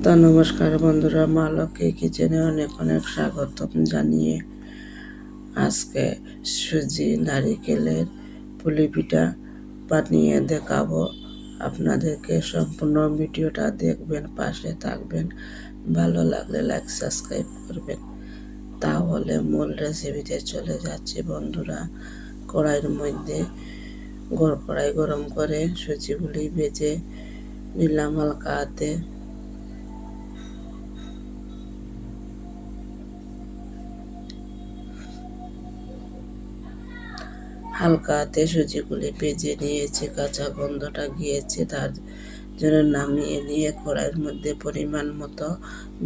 তো নমস্কার বন্ধুরা, মা লক্ষ্মী কিচেনে অনেক অনেক স্বাগতম জানিয়ে আজকে সুজি নারিকেলের পুলি পিঠা বানিয়ে দেখাবো। আপনাদেরকে সম্পূর্ণ ভিডিওটা দেখবেন, পাশে থাকবেন, ভালো লাগলে লাইক সাবস্ক্রাইব করবেন। তাহলে মূল রেসিপিতে চলে যাচ্ছি বন্ধুরা। কড়াইয়ের মধ্যে কড়াই গরম করে সুজিগুলি ভেজে নিলাম হালকা হাতে। হালকা হাতে সুজিগুলি ভেজে নিয়েছে, কাঁচা গন্ধটা গিয়েছে, তার জন্য নামিয়ে নিয়ে কড়াইয়ের মধ্যে পরিমাণ মতো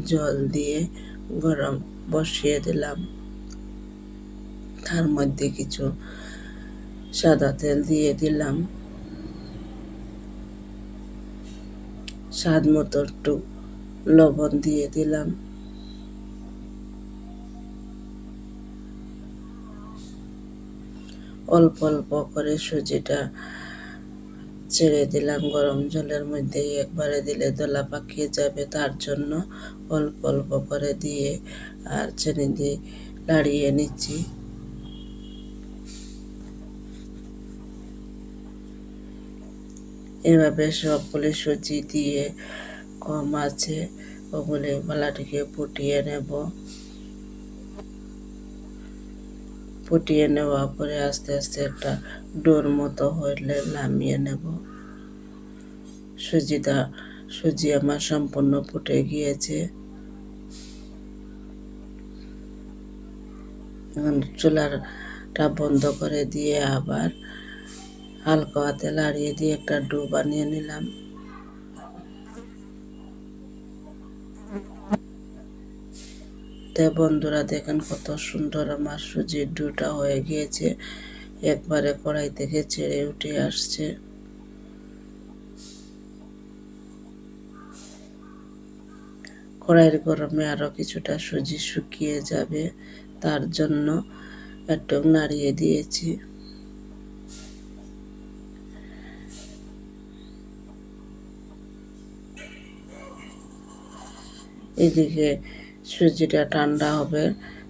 জল দিয়ে গরম বসিয়ে দিলাম। তার মধ্যে কিছু সাদা তেল দিয়ে দিলাম, স্বাদ মতো একটু লবণ দিয়ে দিলাম। অল্প অল্প করে সুজিটা ছেড়ে দিলাম গরম জলের মধ্যে। একবারে দিলে দলা পাকিয়ে যাবে, তার জন্য অল্প অল্প করে দিয়ে আর চিনি দিয়ে নাড়িয়ে নিচ্ছি। এভাবে সবগুলি সুজি দিয়ে কম আছে ওগুলি বালাটিকে ফুটিয়ে নেব। ফুটিয়ে নেওয়ার পরে আস্তে আস্তে একটা ডোর মতো হইলে নামিয়ে নেব। সুজি আমার সম্পূর্ণ ফুটে গিয়েছে। এখন চুলাটা বন্ধ করে দিয়ে আবার হালকা হাতে লাড়িয়ে দিয়ে একটা ডো বানিয়ে নিলাম। তো বন্ধুরা দেখেন কত সুন্দর আমার সুজির ডোটা হয়ে গিয়েছে, একবারে কড়াই থেকে ছেড়ে উঠে আসছে। কড়াইয়ের গরমে আরো কিছুটা সুজি শুকিয়ে যাবে, তার জন্য একটু নাড়িয়ে দিয়েছি। এদিকে সুজিটা ঠান্ডা হবে,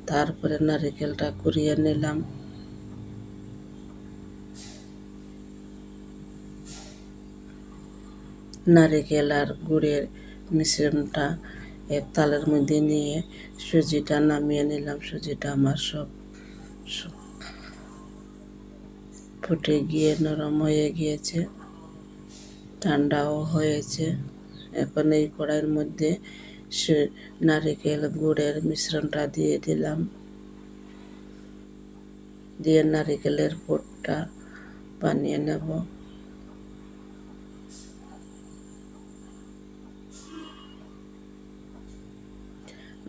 তারপরে নারকেলটা কুড়িয়ে নিলাম। নারকেল আর গুড়ের মিশ্রণটা এক থালার মধ্যে নিয়ে সুজিটা নামিয়ে নিলাম। সুজিটা আমার সব ফুটে গিয়ে নরম হয়ে গিয়েছে, ঠান্ডাও হয়েছে। এখন এই কড়াইয়ের মধ্যে নারকেল গুড়ের মিশ্রণটা দিয়ে দিলাম, দিয়ে নারকেলের পুরটা বানিয়ে নেব।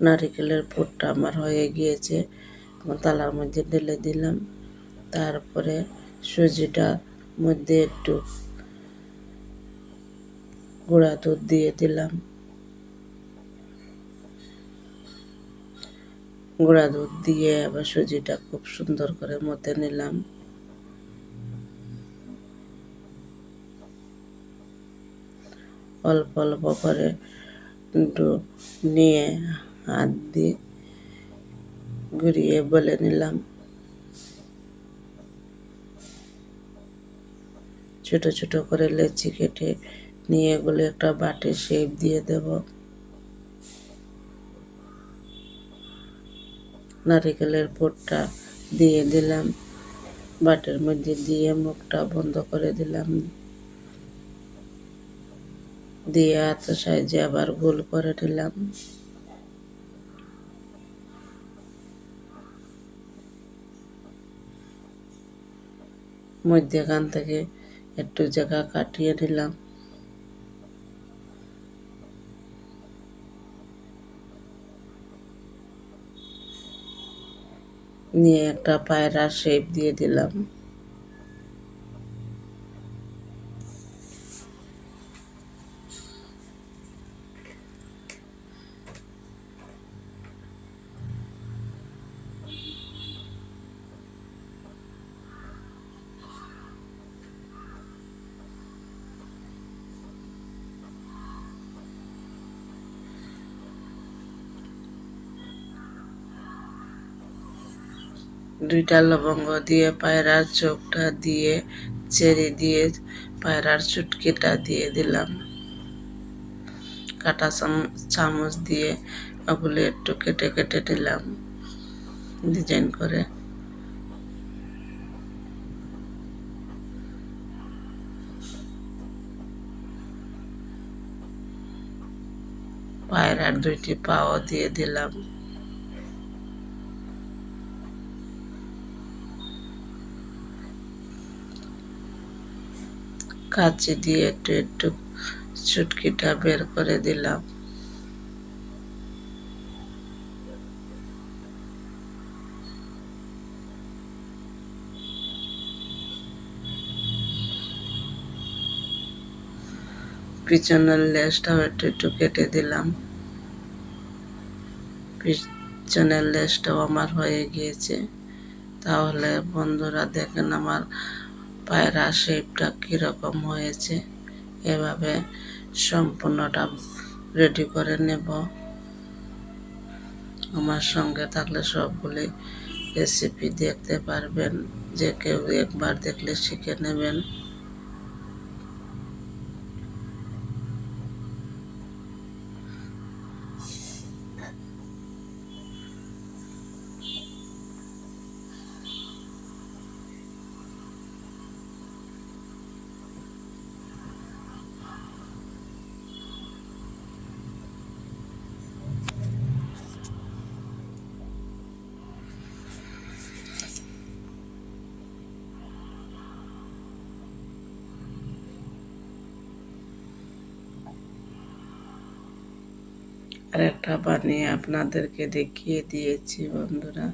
নারকেলের পুরটা আমার হয়ে গিয়েছে, থালার মধ্যে ঢেলে দিলাম। তারপরে সুজিটার মধ্যে একটু গুঁড়া দুধ দিয়ে দিলাম। গুঁড়া দুধ দিয়ে আবার সুজিটা খুব সুন্দর করে মথে নিলাম। অল্প অল্প করে একটু নিয়ে হাত দিয়ে ঘুরিয়ে বলে নিলাম। ছোট ছোট করে লেচি কেটে নিয়ে এগুলো একটা বাটির শেপ দিয়ে দেব। নারকেলের পুরটা দিয়ে দিলাম, বাটির মধ্যে দিয়ে মুখটা বন্ধ করে দিলাম, দিয়ে হাত সাইজে আবার গোল করে দিলাম। মধ্যখান থেকে একটু জায়গা কাটিয়ে দিলাম, নিয়ে একটা পায়রা শেপ দিয়ে দিলাম। 2টা লবঙ্গ দিয়ে পায়রার চোখটা দিয়ে চেরি দিয়ে পায়রার চুটকিটা দিয়ে দিলাম। কাঁটা চামচ দিয়ে ওগুলো একটু কেটে কেটে দিলাম ডিজাইন করে। পায়রার 2টি পাও দিয়ে দিলাম। কাঁচি দিয়ে একটু একটু চুটকিটা বের করে দিলাম। পিছনের লেজটাও একটু একটু কেটে দিলাম। পিছনের লেজটাও আমার হয়ে গিয়েছে। তাহলে বন্ধুরা দেখেন আমার পায়রা শেপটা কীরকম হয়েছে। এভাবে সম্পূর্ণটা রেডি করে নেব। আমার সঙ্গে থাকলে সবগুলি রেসিপি দেখতে পারবেন, যে কেউ একবার দেখলে শিখে নেবেন। আরেকটা বানিয়ে আপনাদেরকে দেখিয়ে দিয়েছি বন্ধুরা।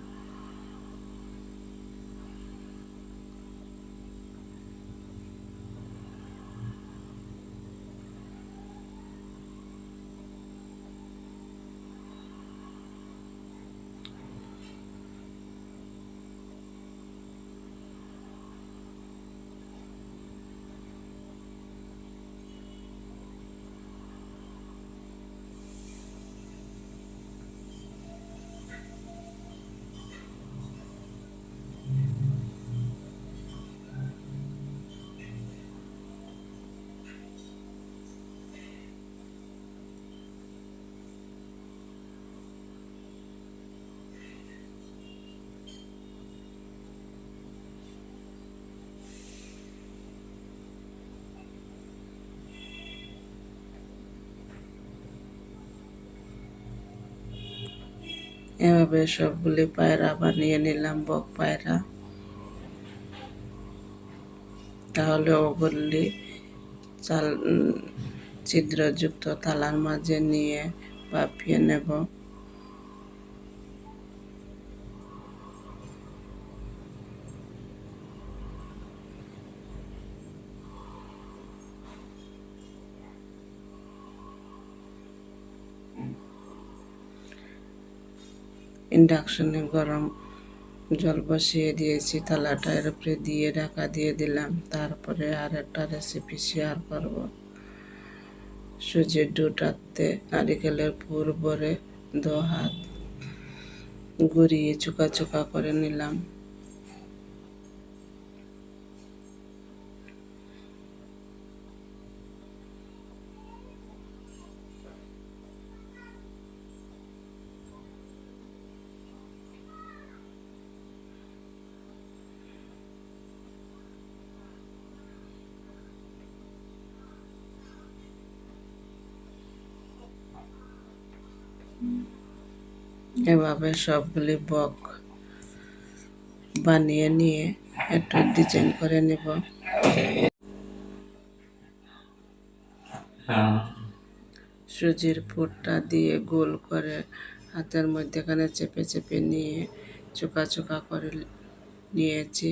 এভাবে সবগুলি পায়রা বানিয়ে নিলাম, বক পায়রা। তাহলে ওগুলি ছিদ্রযুক্ত থালার মাঝে নিয়ে ভাপিয়ে নেব। ইন্ডাকশনে গরম জল বসিয়ে দিয়েছি, থালাটা এর উপরে দিয়ে ঢাকা দিয়ে দিলাম। তারপরে আর একটা রেসিপি শেয়ার করব। সুজির ডোটাতে নারিকেলের পুর ভরে 2 হাত ঘুরিয়ে চোকা চোকা করে নিলাম। এভাবে সবগুলি বক বানিয়ে নিয়ে একটু ডিজাইন করে নেব। সুজির পুরটা দিয়ে গোল করে হাতের মধ্যেখানে চেপে চেপে নিয়ে চোকা চোকা করে নিয়েছি।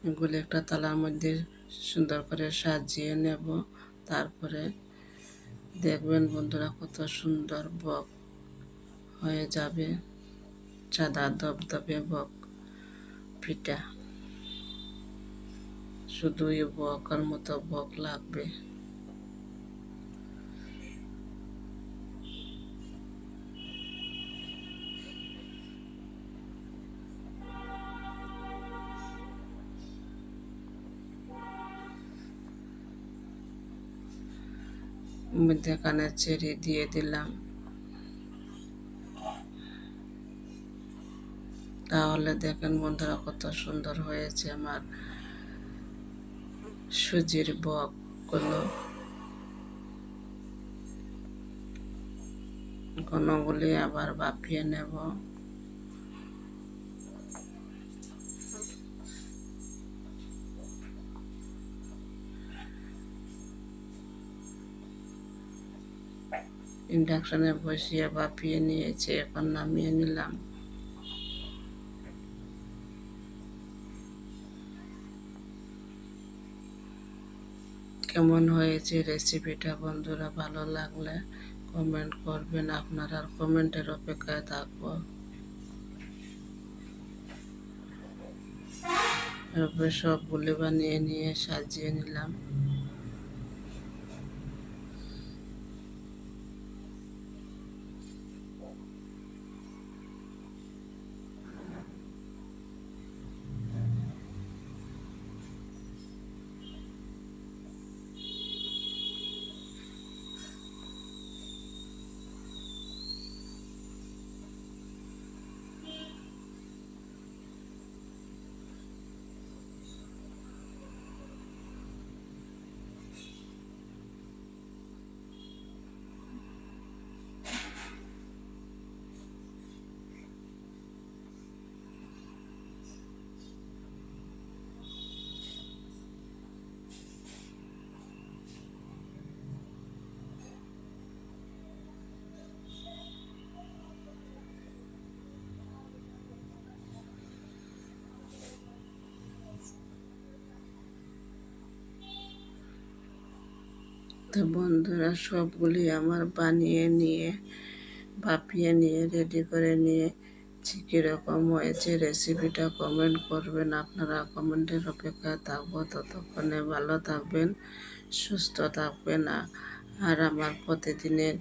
এগুলো একটা থালার মধ্যে সুন্দর করে সাজিয়ে নেব। তারপরে দেখবেন বন্ধুরা কত সুন্দর বক হয়ে যাবে, সাদা ধবধবে বক পিঠা। শুধুই বকের মতো বক লাগবে। মধ্যেখানে চেরি দিয়ে দিলাম। তাহলে দেখেন বন্ধুরা কত সুন্দর হয়েছে আমার সুজির বকগুলো। ঘনগুলি আবার ভাপিয়ে নেব। ইন্ডাকশনে বসিয়ে ভাপিয়ে নিয়েছি, এখন নামিয়ে নিলাম। কেমন হয়েছে রেসিপিটা বন্ধুরা? ভালো লাগলে কমেন্ট করবেন, আপনারা কমেন্টের অপেক্ষায় থাকবো। এরপর সবগুলি বানিয়ে নিয়ে সাজিয়ে নিলাম। তো বন্ধুরা সবগুলি আমার বানিয়ে নিয়ে ভাপিয়ে নিয়ে রেডি করে নিয়ে কীরকম হয়েছে রেসিপিটা কমেন্ট করবেন, আপনারা কমেন্টের অপেক্ষায় থাকবো। ততক্ষণে ভালো থাকবেন, সুস্থ থাকবেন, আর আমার প্রতিদিনের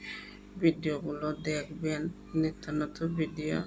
ভিডিওগুলো দেখবেন, নিত্য নতুন ভিডিও